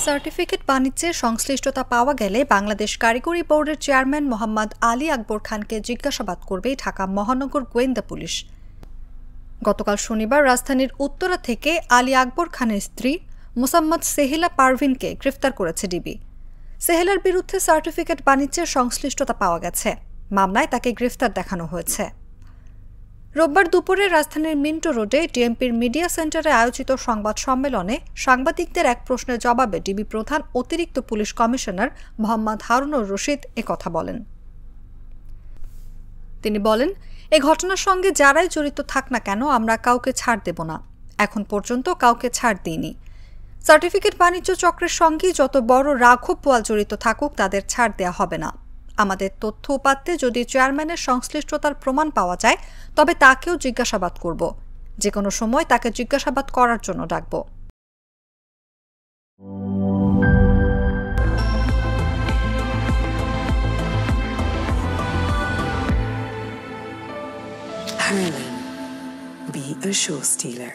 Certificate বাণিজ্যে সংশ্লিষ্টতা পাওয়া গেলে বাংলাদেশ কারিগরি বোর্ডের চেয়ারম্যান মোহাম্মদ আলী আকবর খানকে জিজ্ঞাসাবাদ করবে ঢাকা মহানগর গোয়েন্দা পুলিশ। গতকাল শনিবার রাজধানীর উত্তরা থেকে আলী আকবর খানের স্ত্রী মোসাম্মদ সেহেলা পারভিনকে গ্রেফতার করেছে ডিবি। সেহেলার বিরুদ্ধে সার্টিফিকেট বাণিজ্যে সংশ্লিষ্টতা পাওয়া গেছে, মামলায় তাকে গ্রেফতার দেখানো হয়েছে। রোববার দুপুরে রাজধানীর মিন্টো রোডে ডিএমপির মিডিয়া সেন্টারে আয়োজিত সংবাদ সম্মেলনে সাংবাদিকদের এক প্রশ্নের জবাবে ডিবি প্রধান অতিরিক্ত পুলিশ কমিশনার মোহাম্মদ হারুনুর রশিদ একথা বলেন। তিনি বলেন, এ ঘটনার সঙ্গে যারাই জড়িত থাক না কেন আমরা কাউকে ছাড় দেব না। এখন পর্যন্ত কাউকে ছাড় দিইনি। সার্টিফিকেট বাণিজ্য চক্রের সঙ্গে যত বড় রাঘব বোয়াল জড়িত থাকুক তাদের ছাড় দেয়া হবে না। আমাদের তথ্য উপাত্তে যদি চেয়ারম্যানের সংশ্লিষ্টতার প্রমাণ পাওয়া যায় তবে তাকেও জিজ্ঞাসাবাদ করব। যে কোনো সময় তাকে জিজ্ঞাসাবাদ করার জন্য ডাকব। Harlan, be a show stealer.